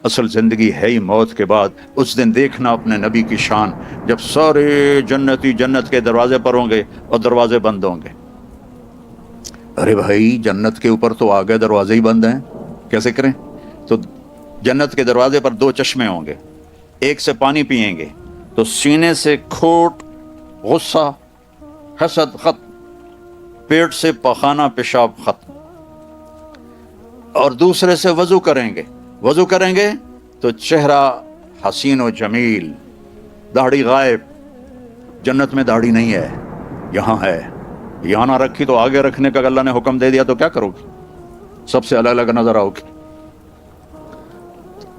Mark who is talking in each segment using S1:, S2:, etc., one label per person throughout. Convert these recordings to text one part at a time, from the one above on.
S1: اصل زندگی ہے ہی موت کے بعد. اس دن دیکھنا اپنے نبی کی شان جب سارے جنتی جنت کے دروازے پر ہوں گے اور دروازے بند ہوں گے. ارے بھائی جنت کے اوپر تو آگے دروازے ہی بند ہیں, کیسے کریں؟ تو جنت کے دروازے پر 2 چشمے ہوں گے, ایک سے پانی پئیں گے تو سینے سے کھوٹ, غصہ, حسد ختم, پیٹ سے پخانہ پیشاب ختم. اور دوسرے سے وضو کریں گے تو چہرہ حسین و جمیل, داڑھی غائب. جنت میں داڑھی نہیں ہے, یہاں ہے. یہاں نہ رکھی تو آگے رکھنے کا اللہ نے حکم دے دیا تو کیا کرو گی؟ سب سے الگ الگ نظر آؤ گی.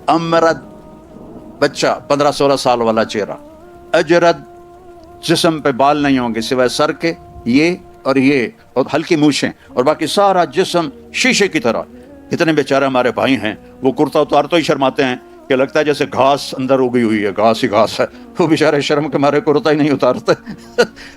S1: امرد بچہ 15-16 سال والا چہرہ, اجرد جسم پہ بال نہیں ہوں گے سوائے سر کے, یہ اور ہلکی مونچھیں, اور باقی سارا جسم شیشے کی طرح. اتنے بیچارے ہمارے بھائی ہیں وہ کرتا اتار تو ہی شرماتے ہیں کہ لگتا ہے جیسے گھاس اندر اگی ہوئی ہے, گھاس ہی گھاس ہے. وہ بیچارے شرم کے مارے کرتا ہی نہیں اتارتے.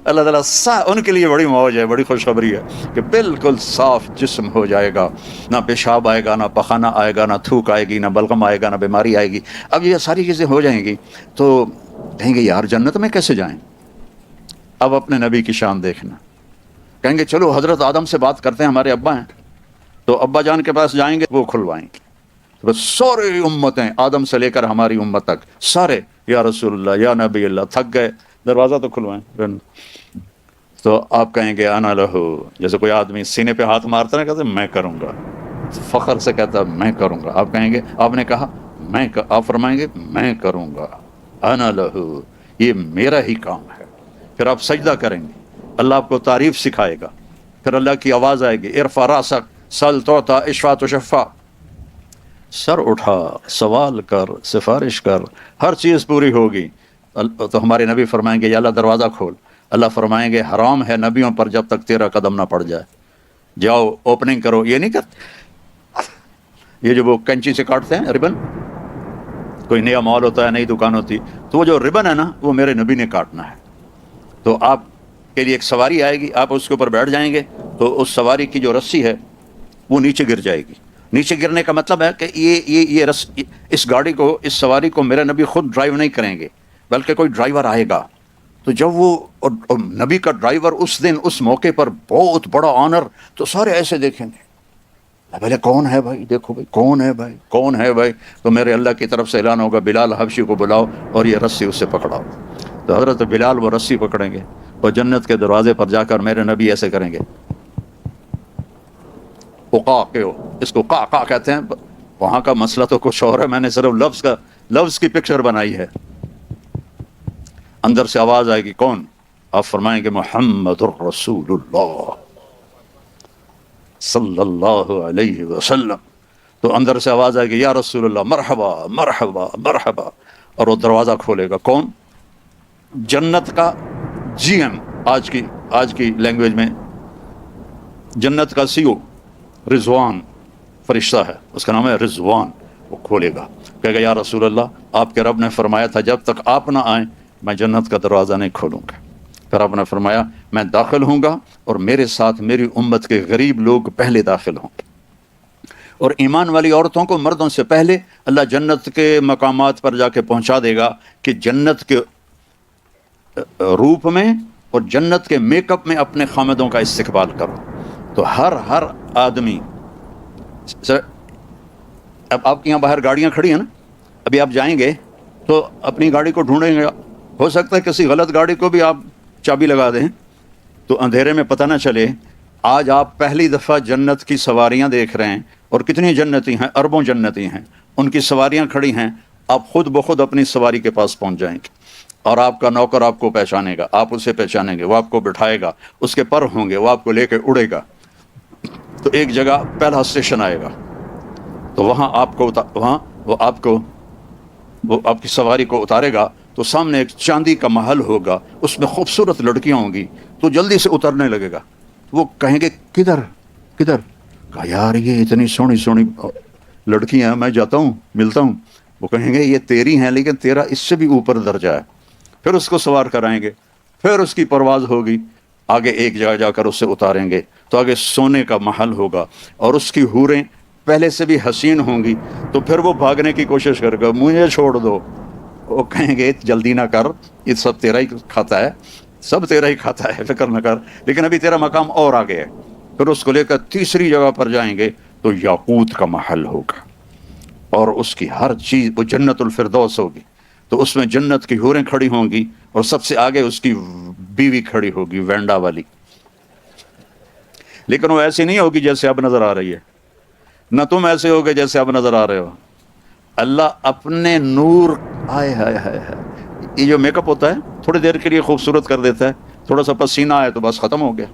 S1: اللہ تعالیٰ ان کے لیے بڑی موج ہے, بڑی خوشخبری ہے کہ بالکل صاف جسم ہو جائے گا, نہ پیشاب آئے گا, نہ پخانہ آئے گا, نہ تھوک آئے گی, نہ بلغم آئے گا, نہ بیماری آئے گی. اب یہ ساری چیزیں ہو جائیں گی تو کہیں گے یار جنت میں کیسے جائیں؟ اب اپنے نبی کی شان دیکھنا. کہیں گے چلو حضرت آدم سے بات کرتے ہیں, ہمارے ابا ہیں, تو ابا جان کے پاس جائیں گے, وہ کھلوائیں گے. بس سارے امتیں آدم سے لے کر ہماری امت تک سارے یا رسول اللہ یا نبی اللہ تھک گئے, دروازہ تو کھلوائیں. تو آپ کہیں گے انا لہو, جیسے کوئی آدمی سینے پہ ہاتھ مارتا ہے کہتے میں کروں گا, فخر سے کہتا میں کروں گا. آپ کہیں گے آپ نے کہا آپ فرمائیں گے میں کروں گا, انا لہو, یہ میرا ہی کام ہے. پھر آپ سجدہ کریں گے, اللہ آپ کو تعریف سکھائے گا. پھر اللہ کی آواز آئے گی ارفع راسک سل توتا اشفع تشفع, سر اٹھا سوال کر سفارش کر, ہر چیز پوری ہوگی. تو ہمارے نبی فرمائیں گے یا اللہ دروازہ کھول. اللہ فرمائیں گے حرام ہے نبیوں پر جب تک تیرا قدم نہ پڑ جائے, جاؤ اوپننگ کرو. یہ نہیں کرتے, یہ جو وہ کینچی سے کاٹتے ہیں ربن, کوئی نیا مال ہوتا ہے, نئی دکان ہوتی, تو وہ جو ربن ہے نا وہ میرے نبی نے کاٹنا ہے. تو آپ کے لیے ایک سواری آئے گی, آپ اس کے اوپر بیٹھ جائیں گے تو اس سواری کی جو رسی ہے وہ نیچے گر جائے گی. نیچے گرنے کا مطلب ہے کہ اس گاڑی کو, اس سواری کو میرے نبی خود ڈرائیو نہیں کریں گے بلکہ کوئی ڈرائیور آئے گا. تو جب وہ نبی کا ڈرائیور اس دن اس موقع پر بہت بڑا آنر, تو سارے ایسے دیکھیں گے پہلے کون ہے بھائی, دیکھو بھائی کون ہے بھائی, کون ہے بھائی. تو میرے اللہ کی طرف سے اعلان ہوگا بلال حبشی کو بلاؤ اور یہ رسی اس سے پکڑاؤ. تو حضرت بلال وہ رسی پکڑیں گے اور جنت کے دروازے پر جا کر میرے نبی ایسے کریں گے, اس کو قا کہتے ہیں. وہاں کا مسئلہ تو کچھ اور ہے, میں نے صرف لفظ کی پکچر بنائی ہے. اندر سے آواز آئے گی کون؟ آپ فرمائیں گے محمد الرسول اللہ صلی اللہ علیہ وسلم. تو اندر سے آواز آئے گی یا رسول اللہ مرحبا مرحبا مرحبا, اور وہ دروازہ کھولے گا کون؟ جنت کا جی ایم, آج کی لینگویج میں جنت کا سی او رضوان فرشتہ ہے, اس کا نام ہے رضوان. وہ کھولے گا, کہے گا یا رسول اللہ آپ کے رب نے فرمایا تھا جب تک آپ نہ آئیں میں جنت کا دروازہ نہیں کھولوں گا. پھر آپ نے فرمایا میں داخل ہوں گا اور میرے ساتھ میری امت کے غریب لوگ پہلے داخل ہوں گے, اور ایمان والی عورتوں کو مردوں سے پہلے اللہ جنت کے مقامات پر جا کے پہنچا دے گا کہ جنت کے روپ میں اور جنت کے میک اپ میں اپنے خامدوں کا استقبال کرو. تو ہر آدمی, اب آپ کے یہاں باہر گاڑیاں کھڑی ہیں نا, ابھی آپ جائیں گے تو اپنی گاڑی کو ڈھونڈیں گے, ہو سکتا ہے کسی غلط گاڑی کو بھی آپ چابی لگا دیں تو اندھیرے میں پتہ نہ چلے. آج آپ پہلی دفعہ جنت کی سواریاں دیکھ رہے ہیں, اور کتنی جنتی ہیں, اربوں جنتی ہیں, ان کی سواریاں کھڑی ہیں. آپ خود بخود اپنی سواری کے پاس پہنچ جائیں گے اور آپ کا نوکر آپ کو پہچانے گا, آپ اسے پہچانیں گے, وہ آپ کو بٹھائے گا, اس کے پر ہوں گے, وہ آپ کو لے کے اڑے گا. تو ایک جگہ پہلا اسٹیشن آئے گا, تو وہاں وہ آپ کی سواری کو اتارے گا. تو سامنے ایک چاندی کا محل ہوگا, اس میں خوبصورت لڑکیاں ہوں گی. تو جلدی سے اترنے لگے گا. وہ کہیں گے کدھر کہا یار یہ اتنی سونی لڑکیاں ہیں, میں جاتا ہوں ملتا ہوں. وہ کہیں گے یہ تیری ہیں لیکن تیرا اس سے بھی اوپر درجہ ہے. پھر اس کو سوار کرائیں گے, پھر اس کی پرواز ہوگی, آگے ایک جگہ جا کر اسے اتاریں گے. تو آگے سونے کا محل ہوگا اور اس کی حوریں پہلے سے بھی حسین ہوں گی تو پھر وہ بھاگنے کی کوشش کرے گا، مجھے چھوڑ دو. وہ کہیں گے جلدی نہ کر، یہ سب تیرا ہی کھاتا ہے، سب تیرا ہی کھاتا ہے، فکر نہ کر، لیکن ابھی تیرا مقام اور آگے ہے. پھر اس کو لے کر تیسری جگہ پر جائیں گے تو یاقوت کا محل ہوگا، اور اس کی ہر چیز وہ جنت الفردوس ہوگی. تو اس میں جنت کی حوریں کھڑی ہوں گی، اور سب سے آگے اس کی بیوی کھڑی ہوگی، وینڈا والی. لیکن وہ ایسی نہیں ہوگی جیسے اب نظر آ رہی ہے، نہ تم ایسے ہوگے جیسے اب نظر آ رہے ہو. اللہ اپنے نور، آئے ہائے ہائے ہائے، یہ جو میک اپ ہوتا ہے تھوڑی دیر کے لیے خوبصورت کر دیتا ہے، تھوڑا سا پسینہ آئے تو بس ختم ہو گیا.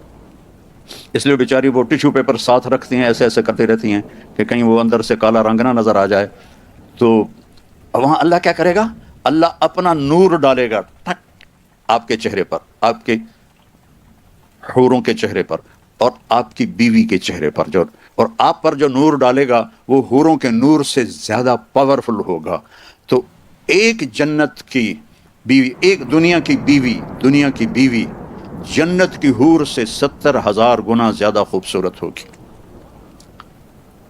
S1: اس لیے بیچاری وہ ٹیشو پیپر ساتھ رکھتی ہیں، ایسے ایسے کرتی رہتی ہیں کہ کہیں وہ اندر سے کالا رنگ نہ نظر آ جائے. تو وہاں اللہ کیا کرے گا؟ اللہ اپنا نور ڈالے گا ٹھک آپ کے چہرے پر، آپ کے حوروں کے چہرے پر، اور آپ کی بیوی کے چہرے پر. جو اور آپ پر جو نور ڈالے گا وہ حوروں کے نور سے زیادہ پاورفل ہوگا. تو ایک جنت کی بیوی، ایک دنیا کی بیوی جنت کی حور سے 70,000 گنا زیادہ خوبصورت ہوگی.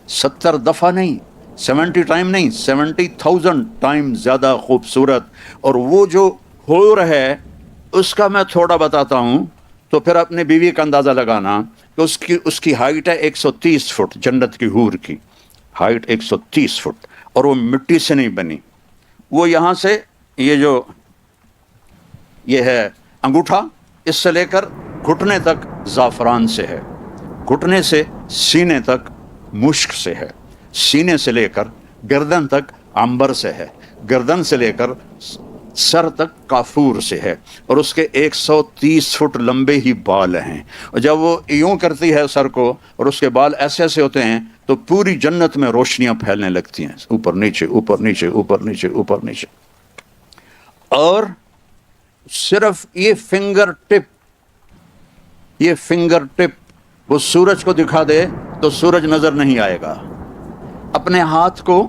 S1: 70 دفعہ نہیں، 70 ٹائم نہیں، 70,000 ٹائم زیادہ خوبصورت. اور وہ جو حور ہے اس کا میں تھوڑا بتاتا ہوں، تو پھر اپنے بیوی کا اندازہ لگانا کہ اس کی ہائٹ ہے 130 فٹ. جنت کی حور کی ہائٹ 130 فٹ، اور وہ مٹی سے نہیں بنی. وہ یہاں سے یہ ہے انگوٹھا، اس سے لے کر گھٹنے تک زعفران سے ہے، گھٹنے سے سینے تک مشک سے ہے، سینے سے لے کر گردن تک عنبر سے ہے، گردن سے لے کر سر تک کافور سے ہے. اور اس کے 130 فٹ لمبے ہی بال ہیں. اور جب وہ یوں کرتی ہے سر کو، اور اس کے بال ایسے ایسے ہوتے ہیں، تو پوری جنت میں روشنیاں پھیلنے لگتی ہیں، اوپر نیچے اوپر نیچے اوپر نیچے اوپر نیچے. اور صرف یہ فنگر ٹپ وہ سورج کو دکھا دے تو سورج نظر نہیں آئے گا. اپنے ہاتھ کو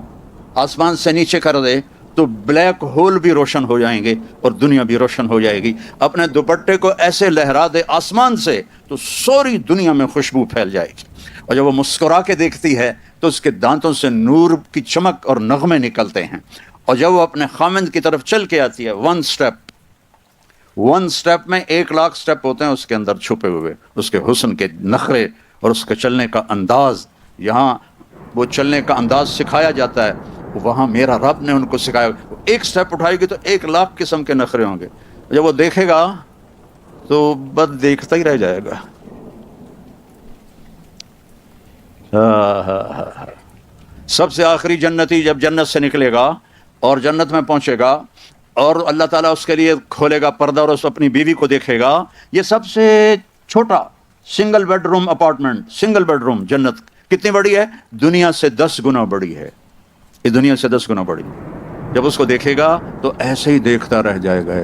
S1: آسمان سے نیچے کر دے تو بلیک ہول بھی روشن ہو جائیں گے اور دنیا بھی روشن ہو جائے گی. اپنے دوپٹے کو ایسے لہرا دے آسمان سے تو سوری دنیا میں خوشبو پھیل جائے گی. اور جب وہ مسکرا کے دیکھتی ہے تو اس کے دانتوں سے نور کی چمک اور نغمے نکلتے ہیں. اور جب وہ اپنے خامند کی طرف چل کے آتی ہے، ون سٹیپ میں 1,00,000 سٹیپ ہوتے ہیں اس کے اندر چھپے ہوئے، اس کے حسن کے نخرے اور اس کے چلنے کا انداز. یہاں وہ چلنے کا انداز سکھایا جاتا ہے، وہاں میرا رب نے ان کو سکھایا. ایک سٹیپ اٹھائے گی تو 1,00,000 قسم کے نخرے ہوں گے. جب وہ دیکھے گا تو بس دیکھتا ہی رہ جائے گا. سب سے آخری جنتی جب جنت سے نکلے گا اور جنت میں پہنچے گا، اور اللہ تعالیٰ اس کے لیے کھولے گا پردہ اور اس اپنی بیوی کو دیکھے گا. یہ سب سے چھوٹا single bed room apartment, single bed room جنت کتنی بڑی ہے؟ دنیا سے 10 گنا بڑی ہے. یہ دنیا سے 10 گنا بڑی. جب اس کو دیکھے گا تو ایسے ہی دیکھتا رہ جائے گا،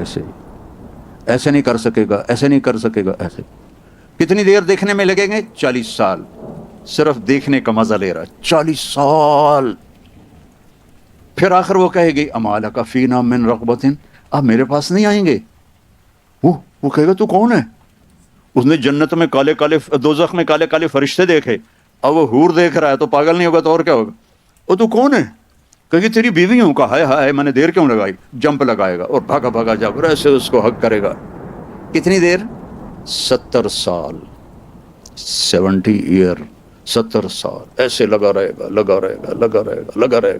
S1: ایسے نہیں کر سکے گا، ایسے نہیں کر سکے گا، ایسے. کتنی دیر دیکھنے میں لگیں گے؟ 40 سال. صرف دیکھنے کا مزہ لے رہا، 40 سال. پھر آخر وہ کہے گی اما لک فینا من رغبۃ، آپ میرے پاس نہیں آئیں گے؟ وہ کہے گا تو کون ہے؟ اس نے جنت میں کالے کالے، دوزخ میں کالے کالے فرشتے دیکھے، اب وہ حور دیکھ رہا ہے تو پاگل نہیں ہوگا تو اور کیا ہوگا؟ وہ تو کون ہے؟ کہ تیری بیوی ہوں. کہا ہائے میں نے دیر کیوں لگائی؟ جمپ لگائے گا اور بھاگا جب ایسے اس کو حق کرے گا. کتنی دیر؟ 70 سال، 70 ایئر، 70 سال ایسے لگا رہے گا.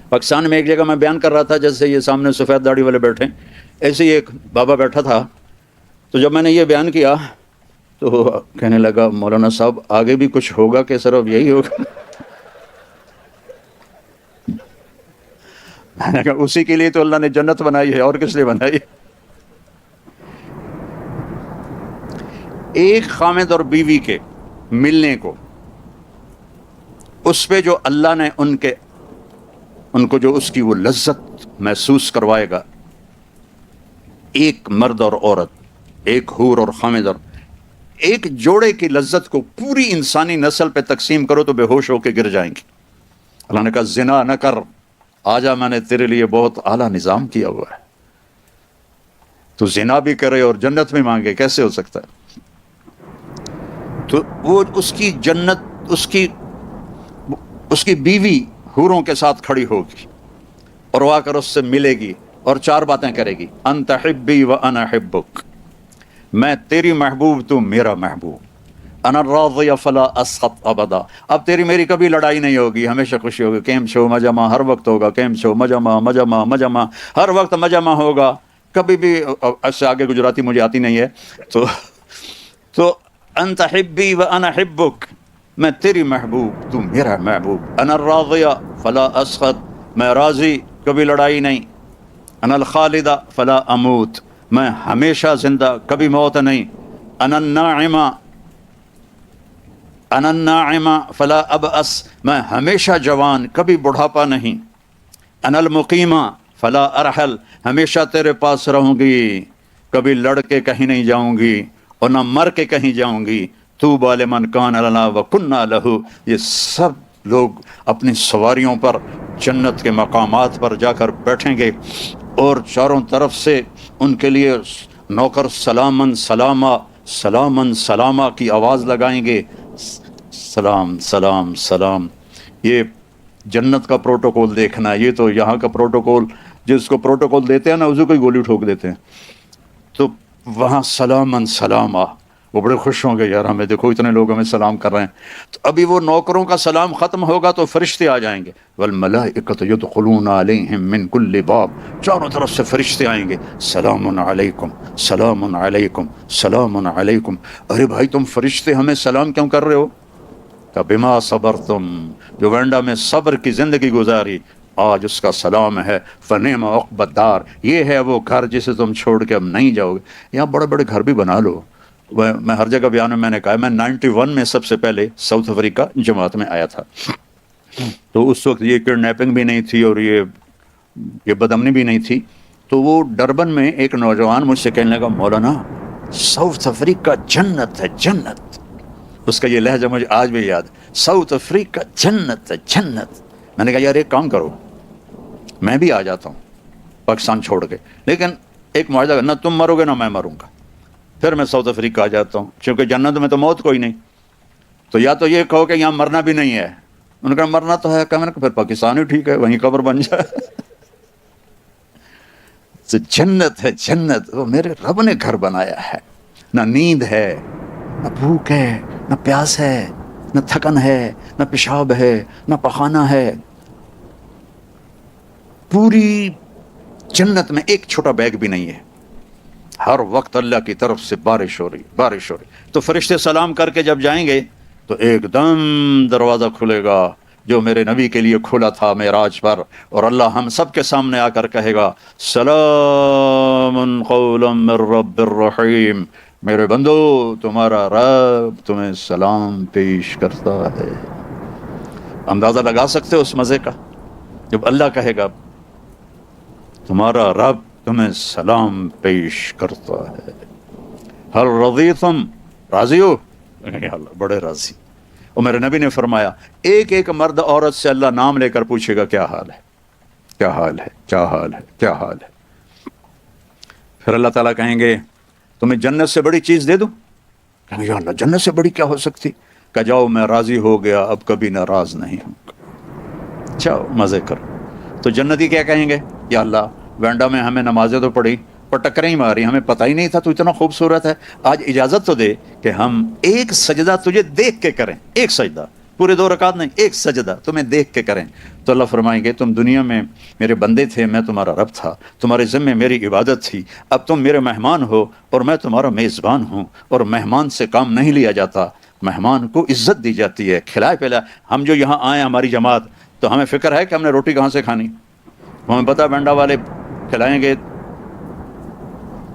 S1: پاکستان میں ایک جگہ میں بیان کر رہا تھا، جیسے یہ سامنے سفید داڑھی والے بیٹھے، ایسے ہی ایک بابا بیٹھا تھا. تو جب میں نے یہ بیان کیا تو کہنے لگا مولانا صاحب آگے بھی کچھ ہوگا کہ صرف یہی ہوگا؟ میں نے کہا اسی کے لیے تو اللہ نے جنت بنائی ہے، اور کس لیے بنائی ہے؟ ایک خامد اور بیوی کے ملنے کو، اس پہ جو اللہ نے ان کو جو اس کی وہ لذت محسوس کروائے گا، ایک مرد اور عورت، ایک حور اور خامد، اور ایک جوڑے کی لذت کو پوری انسانی نسل پہ تقسیم کرو تو بے ہوش ہو کے گر جائیں گے. اللہ نے کہا زنا نہ کر، آجا میں نے تیرے لیے بہت اعلیٰ نظام کیا ہوا ہے. تو زنا بھی کرے اور جنت میں مانگے، کیسے ہو سکتا ہے؟ تو وہ اس کی جنت، اس کی اس کی بیوی حوروں کے ساتھ کھڑی ہوگی اور وہ آ کر اس سے ملے گی اور 4 باتیں کرے گی، انت حبی و انا حبک، میں تیری محبوب تو میرا محبوب، انا راضی فلا اسخط ابدا، اب تیری میری کبھی لڑائی نہیں ہوگی، ہمیشہ خوشی ہوگی، کیم چھو مجمع ہر وقت ہوگا، کیم چھو مجمع مجمع مجمع ہر وقت مجمع ہوگا، کبھی بھی اس سے آگے گجراتی مجھے آتی نہیں ہے، تو انت حبی و انا حبک، میں تیری محبوب تو میرا محبوب، انا الراضی فلا اسخط، میں راضی کبھی لڑائی نہیں، انا الخالدہ فلا اموت، میں ہمیشہ زندہ کبھی موت نہیں، انا الناعمہ انا الناعمہ فلا ابأس، میں ہمیشہ جوان کبھی بڑھاپا نہیں، انا المقیمہ فلا ارحل، ہمیشہ تیرے پاس رہوں گی کبھی لڑ کے کہیں نہیں جاؤں گی اور نہ مر کے کہیں جاؤں گی، طوبی لمن کان لنا وکنا لہ، یہ سب لوگ اپنی سواریوں پر جنت کے مقامات پر جا کر بیٹھیں گے اور چاروں طرف سے ان کے لیے نوکر سلامن سلامہ سلامن سلامہ کی آواز لگائیں گے، سلام سلام سلام۔ یہ جنت کا پروٹوکول دیکھنا ہے، یہ تو یہاں کا پروٹوکول جس کو پروٹوکول دیتے ہیں نا اسے کوئی گولی ٹھوک دیتے ہیں، تو وہاں سلامن سلامہ، وہ بڑے خوش ہوں گے، یار ہمیں دیکھو اتنے لوگ ہمیں سلام کر رہے ہیں۔ تو ابھی وہ نوکروں کا سلام ختم ہوگا تو فرشتے آ جائیں گے، والملائکۃ یدخلون علیہم من کل باب، چاروں طرف سے فرشتے آئیں گے، سلام علیکم سلام علیکم سلام علیکم۔ ارے بھائی تم فرشتے ہمیں سلام کیوں کر رہے ہو؟ کہ بما صبرتم، جو وینڈا میں صبر کی زندگی گزاری آج اس کا سلام ہے، فنعم عقبی الدار، یہ ہے وہ گھر جسے تم چھوڑ کے اب نہیں جاؤ گے۔ یہاں بڑے بڑے گھر بھی بنا لو، میں ہر جگہ بیان میں نے کہا، میں 91 میں سب سے پہلے ساؤتھ افریقہ جماعت میں آیا تھا، تو اس وقت یہ کڈنیپنگ بھی نہیں تھی اور یہ بدامنی بھی نہیں تھی، تو وہ ڈربن میں ایک نوجوان مجھ سے کہنے لگا، مولانا ساؤتھ افریقہ جنت ہے جنت، اس کا یہ لہجہ مجھے آج بھی یاد ہے، ساؤتھ افریقہ جنت ہے جنت۔ میں نے کہا یار ایک کام کرو، میں بھی آ جاتا ہوں پاکستان چھوڑ کے، لیکن ایک معاہدہ، نہ تم مرو گے نہ میں مروں گا، پھر میں ساؤتھ افریقہ آ جاتا ہوں، کیونکہ جنت میں تو موت کوئی نہیں، تو یا تو یہ کہو کہ یہاں مرنا بھی نہیں ہے۔ انہوں نے کہا مرنا تو ہے، کہ میں نے کہا پھر پاکستان ہی ٹھیک ہے، وہیں قبر بن جائے۔ تو جنت ہے جنت، وہ میرے رب نے گھر بنایا ہے، نہ نیند ہے نہ بھوک ہے نہ پیاس ہے نہ تھکن ہے نہ پیشاب ہے نہ پخانہ ہے، پوری جنت میں ایک چھوٹا بیگ بھی نہیں ہے، ہر وقت اللہ کی طرف سے بارش ہو رہی بارش ہو رہی۔ تو فرشتے سلام کر کے جب جائیں گے تو ایک دم دروازہ کھلے گا جو میرے نبی کے لیے کھلا تھا معراج پر، اور اللہ ہم سب کے سامنے آ کر کہے گا، سلام قولا من رب الرحیم، میرے بندو تمہارا رب تمہیں سلام پیش کرتا ہے۔ اندازہ لگا سکتے ہو اس مزے کا، جب اللہ کہے گا تمہارا رب تمہیں سلام پیش کرتا ہے، ہل رضیتم، راضی ہو؟ اللہ بڑے راضی۔ اور میرے نبی نے فرمایا ایک ایک مرد عورت سے اللہ نام لے کر پوچھے گا کیا حال ہے کیا حال ہے کیا حال ہے کیا حال ہے۔ پھر اللہ تعالیٰ کہیں گے تمہیں جنت سے بڑی چیز دے دوں؟ کہیں گے یا اللہ جنت سے بڑی کیا ہو سکتی؟ کہ جاؤ میں راضی ہو گیا، اب کبھی ناراض نہیں ہوں گا، جاؤ مزے کرو۔ تو جنتی کیا کہیں گے؟ یا اللہ وینڈا میں ہمیں نمازیں تو پڑھی پر ٹکریں ہی ماری، ہمیں پتہ ہی نہیں تھا تو اتنا خوبصورت ہے، آج اجازت تو دے کہ ہم ایک سجدہ تجھے دیکھ کے کریں، ایک سجدہ، پورے 2 رکعت نہیں، ایک سجدہ تمہیں دیکھ کے کریں۔ تو اللہ فرمائیں گے تم دنیا میں میرے بندے تھے، میں تمہارا رب تھا، تمہارے ذمے میری عبادت تھی، اب تم میرے مہمان ہو اور میں تمہارا میزبان ہوں، اور مہمان سے کام نہیں لیا جاتا، مہمان کو عزت دی جاتی ہے، کھلائے پلائے۔ ہم جو یہاں آئے ہماری جماعت، تو ہمیں فکر ہے کہ ہم نے روٹی کہاں سے کھانی، ہمیں پتہ بینڈا والے کھلائیں گے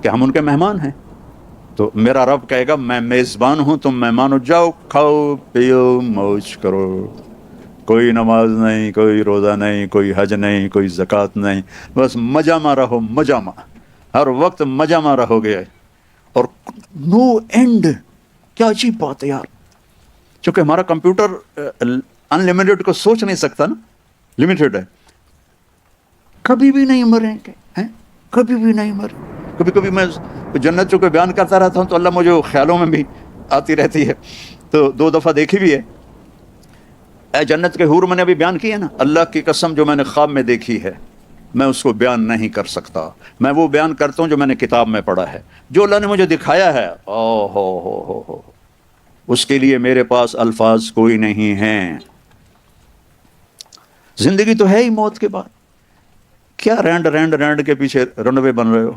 S1: کہ ہم ان کے مہمان ہیں، تو میرا رب کہے گا میں میزبان ہوں، تم مہمان ہو، جاؤ کھاؤ پیو موج کرو، کوئی نماز نہیں، کوئی روزہ نہیں، کوئی حج نہیں، کوئی زکوٰۃ نہیں، بس مجامع رہو، مجامع، ہر وقت مجامع رہو گے، اور نو اینڈ۔ کیا عجیب بات ہے یار، چونکہ ہمارا کمپیوٹر ان لمیٹڈ کو سوچ نہیں سکتا نا، لمیٹڈ ہے، کبھی بھی نہیں مریں گے، ہیں کبھی بھی نہیں مریں۔ کبھی کبھی میں جنت چونکہ بیان کرتا رہتا ہوں تو اللہ مجھے خیالوں میں بھی آتی رہتی ہے، تو 2 دفعہ دیکھی بھی ہے۔ اے جنت کے حور میں نے ابھی بیان کی ہے نا، اللہ کی قسم جو میں نے خواب میں دیکھی ہے میں اس کو بیان نہیں کر سکتا، میں وہ بیان کرتا ہوں جو میں نے کتاب میں پڑھا ہے، جو اللہ نے مجھے دکھایا ہے، او ہو اس کے لیے میرے پاس الفاظ کوئی نہیں ہیں۔ زندگی تو ہے ہی موت کے بعد، کیا رینڈ رینڈ رینڈ کے پیچھے رنوے بن رہے ہو؟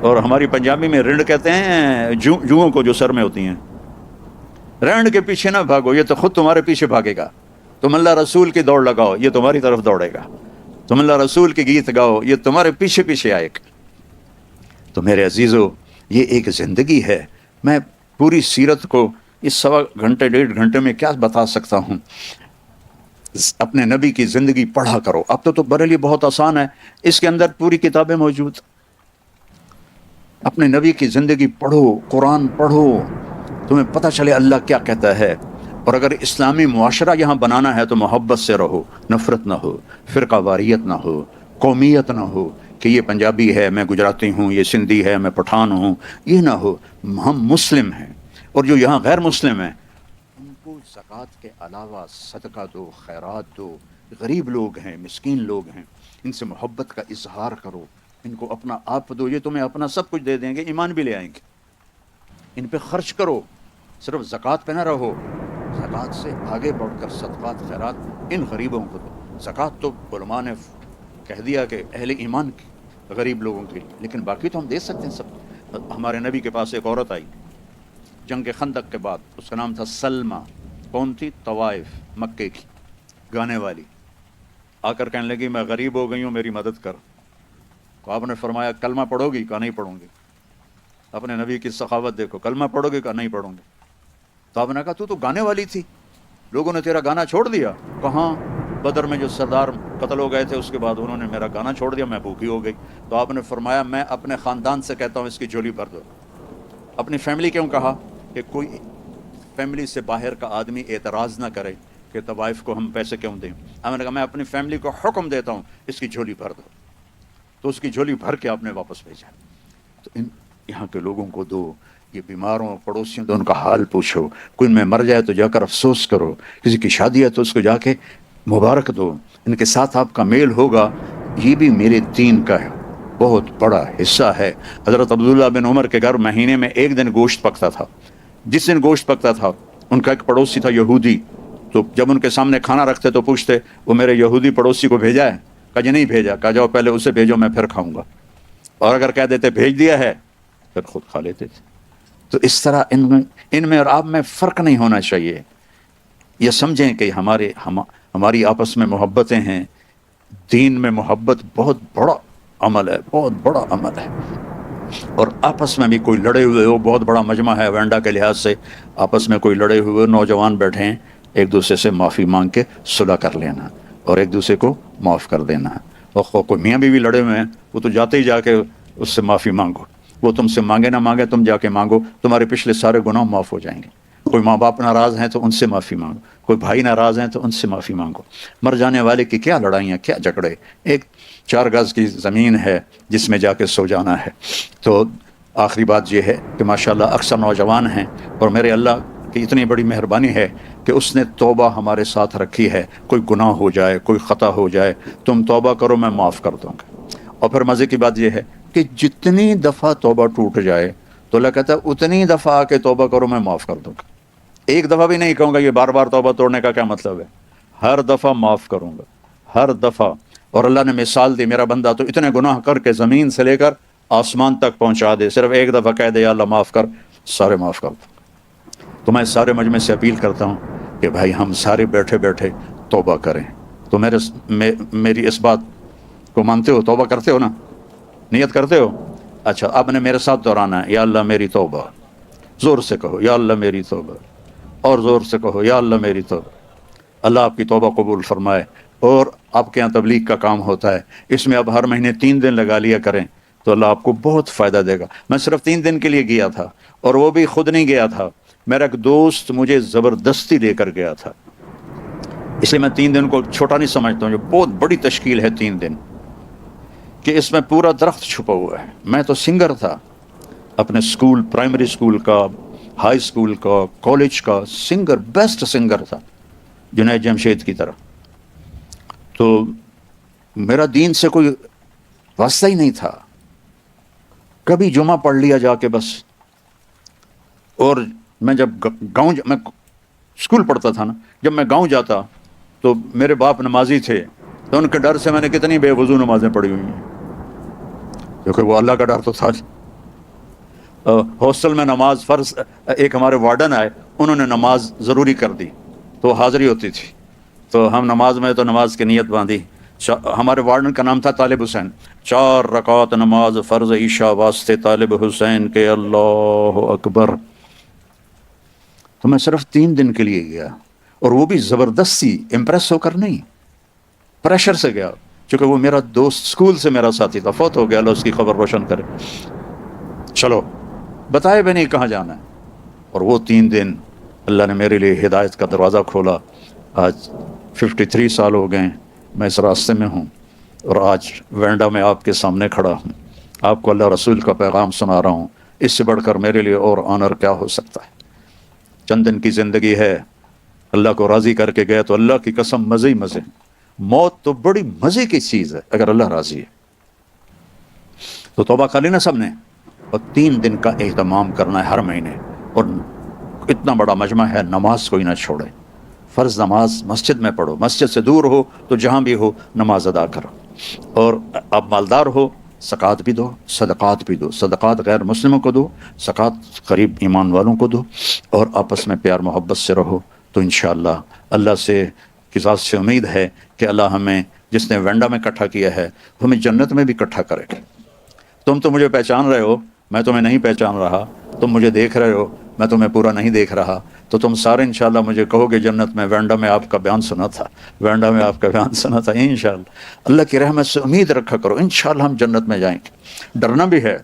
S1: اور ہماری پنجابی میں رنڈ کہتے ہیں جوؤں کو جو سر میں ہوتی ہیں۔ رینڈ کے پیچھے نہ بھاگو، یہ تو خود تمہارے پیچھے بھاگے گا۔ تم اللہ رسول کی دوڑ لگاؤ، یہ تمہاری طرف دوڑے گا۔ تم اللہ رسول کے گیت گاؤ، یہ تمہارے پیچھے پیچھے آئے گا۔ تو میرے عزیزو، یہ ایک زندگی ہے۔ میں پوری سیرت کو اس سوا گھنٹے 1.5 گھنٹے میں کیا بتا سکتا ہوں؟ اپنے نبی کی زندگی پڑھا کرو۔ اب تو میرے لیے بہت آسان ہے، اس کے اندر پوری کتابیں موجود۔ اپنے نبی کی زندگی پڑھو، قرآن پڑھو، تمہیں پتہ چلے اللہ کیا کہتا ہے۔ اور اگر اسلامی معاشرہ یہاں بنانا ہے تو محبت سے رہو، نفرت نہ ہو، فرقہ واریت نہ ہو، قومیت نہ ہو کہ یہ پنجابی ہے میں گجراتی ہوں، یہ سندھی ہے میں پٹھان ہوں، یہ نہ ہو۔ ہم مسلم ہیں، اور جو یہاں غیر مسلم ہیں ان کو زکوٰۃ کے علاوہ صدقہ دو، خیرات دو۔ غریب لوگ ہیں، مسکین لوگ ہیں، ان سے محبت کا اظہار کرو، ان کو اپنا آپ دو، یہ تمہیں اپنا سب کچھ دے دیں گے، ایمان بھی لے آئیں گے۔ ان پہ خرچ کرو، صرف زکوٰۃ پہ نہ رہو، زکوٰۃ سے آگے بڑھ کر صدقات خیرات ان غریبوں کو دو۔ زکوٰۃ تو علماء نے کہہ دیا کہ اہل ایمان کی، غریب لوگوں کے لیے، لیکن باقی تو ہم دے سکتے ہیں سب۔ ہمارے نبی کے پاس ایک عورت آئی جنگ خندق کے بعد، اس کا نام تھا سلمہ۔ کون تھی؟ طوائف، مکے کی گانے والی۔ آ کر کہنے لگی میں غریب ہو گئی ہوں، میری مدد کر۔ تو آپ نے فرمایا کلمہ پڑھو گی؟ کہا نہیں پڑھوں گی۔ اپنے نبی کی سخاوت دیکھو، کلمہ پڑھو گے؟ کہا نہیں پڑھوں گے۔ تو آپ نے کہا تو گانے والی تھی، لوگوں نے تیرا گانا چھوڑ دیا؟ کہاں؟ بدر میں جو سردار قتل ہو گئے تھے اس کے بعد انہوں نے میرا گانا چھوڑ دیا، میں بھوکی ہو گئی۔ تو آپ نے فرمایا میں اپنے خاندان سے کہتا ہوں اس کی جھولی بھر دو۔ اپنی فیملی کیوں کہا؟ کہ کوئی فیملی سے باہر کا آدمی اعتراض نہ کرے کہ طوائف کو ہم پیسے کیوں دیں۔ آپ نے کہا میں اپنی فیملی کو حکم دیتا ہوں اس کی جھولی بھر دو۔ تو اس کی جھولی بھر کے آپ نے واپس بھیجا۔ تو یہاں کے لوگوں کو دو، یہ بیماروں پڑوسیوں تو ان کا حال پوچھو، کوئی میں مر جائے تو جا کر افسوس کرو، کسی کی شادی ہے تو اس کو جا کے مبارک دو، ان کے ساتھ آپ کا میل ہوگا۔ یہ بھی میرے دین کا ہے بہت بڑا حصہ ہے۔ حضرت عبداللہ بن عمر کے گھر مہینے میں 1 دن گوشت پکتا تھا۔ جس دن گوشت پکتا تھا ان کا ایک پڑوسی تھا یہودی، تو جب ان کے سامنے کھانا رکھتے تو پوچھتے وہ میرے یہودی پڑوسی کو بھیجا ہے؟ کہا جی نہیں بھیجا۔ کہا جاؤ پہلے اسے بھیجو، میں پھر کھاؤں گا۔ اور اگر کہہ دیتے بھیج دیا ہے پھر خود کھا لیتے تھے۔ تو اس طرح ان میں اور آپ میں فرق نہیں ہونا چاہیے۔ یہ سمجھیں کہ ہماری آپس میں محبتیں ہیں۔ دین میں محبت بہت بڑا عمل ہے، بہت بڑا عمل ہے۔ اور آپس میں بھی کوئی لڑے ہوئے ہو، بہت بڑا مجمع ہے وینڈا کے لحاظ سے، آپس میں کوئی لڑے ہوئے نوجوان بیٹھے ہیں، ایک دوسرے سے معافی مانگ کے صلح کر لینا اور ایک دوسرے کو معاف کر دینا۔ اور کوئی میاں بیوی لڑے ہوئے ہیں، وہ تو جاتے ہی جا کے اس سے معافی مانگو، وہ تم سے مانگے نہ مانگے تم جا کے مانگو، تمہارے پچھلے سارے گناہ معاف ہو جائیں گے۔ کوئی ماں باپ ناراض ہیں تو ان سے معافی مانگو، کوئی بھائی ناراض ہیں تو ان سے معافی مانگو۔ مر جانے والے کی کیا لڑائیاں، کیا جھگڑے، ایک 4 گز کی زمین ہے جس میں جا کے سو جانا ہے۔ تو آخری بات یہ ہے کہ ماشاءاللہ اکثر نوجوان ہیں، اور میرے اللہ کی اتنی بڑی مہربانی ہے کہ اس نے توبہ ہمارے ساتھ رکھی ہے۔ کوئی گناہ ہو جائے، کوئی خطا ہو جائے، تم توبہ کرو میں معاف کر دوں گا۔ اور پھر مزے کی بات یہ ہے کہ جتنی دفعہ توبہ ٹوٹ جائے تو اللہ کہتا ہے اتنی دفعہ آ کے توبہ کرو میں معاف کر دوں گا۔ ایک دفعہ بھی نہیں کہوں گا۔ یہ بار بار توبہ توڑنے کا کیا مطلب ہے؟ ہر دفعہ معاف کروں گا، ہر دفعہ۔ اور اللہ نے مثال دی، میرا بندہ تو اتنے گناہ کر کے زمین سے لے کر آسمان تک پہنچا دے، صرف ایک دفعہ کہہ دے یا اللہ معاف کر، سارے معاف کر دوں۔ تو میں سارے مجمع سے اپیل کرتا ہوں کہ بھائی ہم سارے بیٹھے بیٹھے توبہ کریں۔ تو میری اس بات کو مانتے ہو؟ توبہ کرتے ہو نا؟ نیت کرتے ہو؟ اچھا، آپ نے میرے ساتھ دہرانا ہے، یا اللہ میری توبہ۔ زور سے کہو یا اللہ میری توبہ، اور زور سے کہو یا اللہ میری توبہ۔ اللہ آپ کی توبہ قبول فرمائے۔ اور آپ کے یہاں تبلیغ کا کام ہوتا ہے، اس میں اب ہر مہینے 3 دن لگا لیا کریں تو اللہ آپ کو بہت فائدہ دے گا۔ میں صرف 3 دن کے لیے گیا تھا، اور وہ بھی خود نہیں گیا تھا، میرا ایک دوست مجھے زبردستی لے کر گیا تھا۔ اس لیے میں 3 دن کو چھوٹا نہیں سمجھتا ہوں، جو بہت بڑی تشکیل ہے 3 دن، کہ اس میں پورا درخت چھپا ہوا ہے۔ میں تو سنگر تھا اپنے سکول، پرائمری سکول کا، ہائی اسکول کا کالج کا سنگر، بیسٹ سنگر تھا جنید جمشید کی طرح. تو میرا دین سے کوئی واسطہ ہی نہیں تھا. کبھی جمعہ پڑھ لیا جا کے بس. اور میں جب گاؤں میں اسکول پڑھتا تھا نا، جب میں گاؤں جاتا تو میرے باپ نمازی تھے، تو ان کے ڈر سے میں نے کتنی بے وضو نمازیں پڑھی ہوئی ہیں، کیونکہ وہ اللہ کا ڈر تو تھا. ہاسٹل میں نماز فرض، ایک ہمارے وارڈن آئے، انہوں نے نماز ضروری کر دی تو حاضری ہوتی تھی. تو ہم نماز میں تو نماز کی نیت باندھی. ہمارے وارڈن کا نام تھا طالب حسین. 4 رکعت نماز فرض عشاء واسطے طالب حسین کے، اللہ اکبر. تو میں صرف 3 دن کے لیے گیا، اور وہ بھی زبردستی، امپریس ہو کر نہیں، پریشر سے گیا، چونکہ وہ میرا دوست اسکول سے میرا ساتھی تھا، فوت ہو گیا، اللہ اس کی خبر روشن کرے. چلو، بتائے بھی نہیں کہاں جانا ہے. اور وہ 3 دن اللہ نے میرے لیے ہدایت کا دروازہ کھولا. آج 53 سال ہو گئے میں اس راستے میں ہوں، اور آج وینڈا میں آپ کے سامنے کھڑا ہوں، آپ کو اللہ رسول کا پیغام سنا رہا ہوں. اس سے بڑھ کر میرے لیے اور آنر کیا ہو سکتا ہے؟ چند دن کی زندگی ہے، اللہ کو راضی کر کے گئے تو اللہ کی قسم مزے ہی مزے. موت تو بڑی مزے کی چیز ہے اگر اللہ راضی ہے. تو توبہ کر لی نا سب نے، اور 3 دن کا اہتمام کرنا ہے ہر مہینے. اور اتنا بڑا مجمع ہے، نماز کوئی نہ چھوڑے. فرض نماز مسجد میں پڑھو، مسجد سے دور ہو تو جہاں بھی ہو نماز ادا کرو. اور اب مالدار ہو، زکوٰۃ بھی دو، صدقات بھی دو. صدقات غیر مسلموں کو دو، زکوٰۃ قریب ایمان والوں کو دو، اور آپس میں پیار محبت سے رہو. تو انشاءاللہ اللہ سے کی ذات سے امید ہے کہ اللہ ہمیں، جس نے وینڈا میں اکٹھا کیا ہے، ہمیں جنت میں بھی اکٹھا کرے گا. تم تو مجھے پہچان رہے ہو، میں تمہیں نہیں پہچان رہا. تم مجھے دیکھ رہے ہو، میں تمہیں پورا نہیں دیکھ رہا. تو تم سارے انشاءاللہ مجھے کہو گے جنت میں وینڈا میں آپ کا بیان سنا تھا، وینڈا میں آپ کا بیان سنا تھا. انشاءاللہ اللہ کی رحمت سے امید رکھا کرو، انشاءاللہ ہم جنت میں جائیں گے. ڈرنا بھی ہے،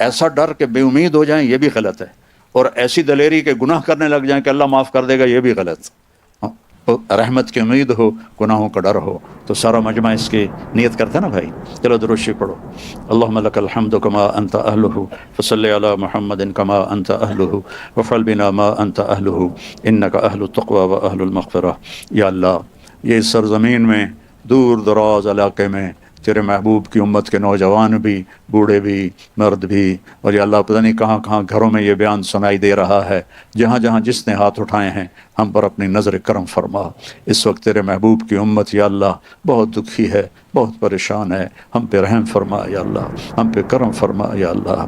S1: ایسا ڈر کہ بے امید ہو جائیں یہ بھی غلط ہے، اور ایسی دلیری کہ گناہ کرنے لگ جائیں کہ اللہ معاف کر دے گا یہ بھی غلط. رحمت کی امید ہو، گناہوں کا ڈر ہو. تو سارا مجمع اس کی نیت کرتا ہے نا بھائی. چلو درود شریف پڑھو. اللہم لک الحمد کما انت اہلہ فصلی علی محمد کما انت اہلہ وفعل بنا ما انت اہلہ انک اہل التقوی و اہل المغفرہ. یا اللہ، یہ سرزمین میں دور دراز علاقے میں تیرے محبوب کی امت کے نوجوان بھی، بوڑھے بھی، مرد بھی، اور یا اللہ پتہ نہیں کہاں کہاں گھروں میں یہ بیان سنائی دے رہا ہے. جہاں جہاں جس نے ہاتھ اٹھائے ہیں ہم پر اپنی نظر کرم فرما. اس وقت تیرے محبوب کی امت یا اللہ بہت دکھی ہے، بہت پریشان ہے. ہم پہ رحم فرما یا اللہ، ہم پہ کرم فرما یا اللہ.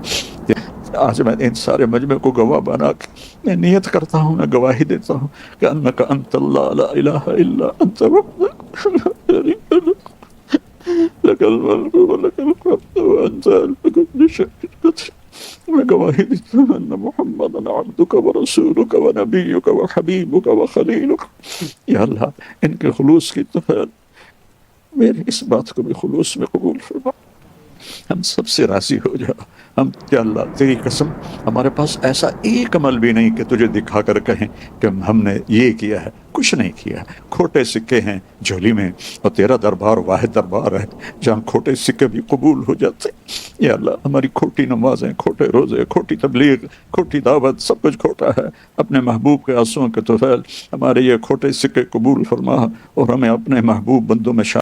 S1: آج میں ان سارے مجمع کو گواہ بنا کے میں نیت کرتا ہوں، میں گواہی دیتا ہوں کہ انک انت اللہ لا الہ الا انت وحدک لا شریک لک لک الملک ولک الحمد وانت على كل شيء قدير. میں گواہی دیتا ہوں ان محمد عبدک ورسولک ونبیک وحبیبک وخلیلک. یا اللہ ان کے خلوص کی طرف میری اس بات کو بھی خلوص میں قبول فرما. ہم سب سے راضی ہو جا. ہم یا اللہ تیری قسم ہمارے پاس ایسا ایک عمل بھی نہیں کہ تجھے دکھا کر کہیں کہ ہم نے یہ کیا ہے. کچھ نہیں کیا. کھوٹے سکے ہیں جھولی میں، اور تیرا دربار واحد دربار ہے جہاں کھوٹے سکے بھی قبول ہو جاتے. یا اللہ ہماری کھوٹی نمازیں، کھوٹے روزے، کھوٹی تبلیغ، کھوٹی دعوت، سب کچھ کھوٹا ہے. اپنے محبوب کے آنسوؤں کے طفیل ہمارے یہ کھوٹے سکے قبول فرما، اور ہمیں اپنے محبوب بندوں میں شامل